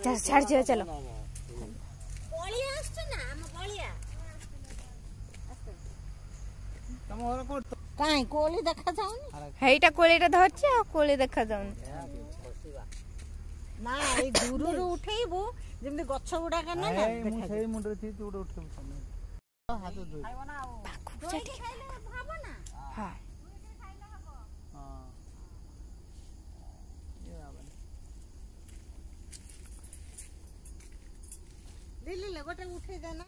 चल छाड़ जा चलो कोळिया आछे ना हम कोळिया तम घर को काई कोळी देखा जाउनी हेइटा कोळीटा धरछि आ कोळी देखा जाउन ना ए दूरରୁ उठेइबो जेमति गछ गुडा का ना मु सही मुंडरे थी तू उठेबो समय हाथ धोई भाबो ना हां हां ये आबे ले ले गोटे उठे देना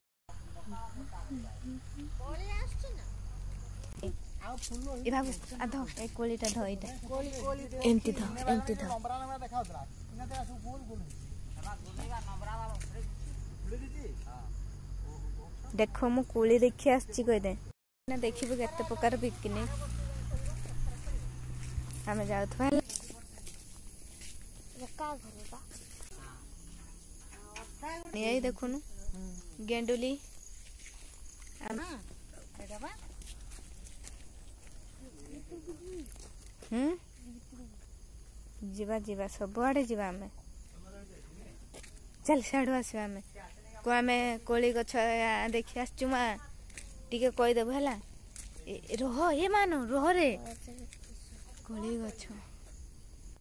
कोळी आछे ना आ फुलो ए बाबू आ धो ए कोळीटा धो एटा कोळी एमती धो नंबरा में देखा उतरा इनते आसु गोल गोल नंबरा देखो मु कोली देखि आछि कहि दे ना देखिबो केते प्रकार पिकनिक हमें जाउथवा का घरबा यही देखुनु गेंडुली ना एटा बा जीवा जीवा सब आड़े जीवा हमें चल साड़ू आसवा हमें को हमें कोली गछ देखि आसचु मा टिके कहि देबो हला रह ए मानो रह रे कोली गछ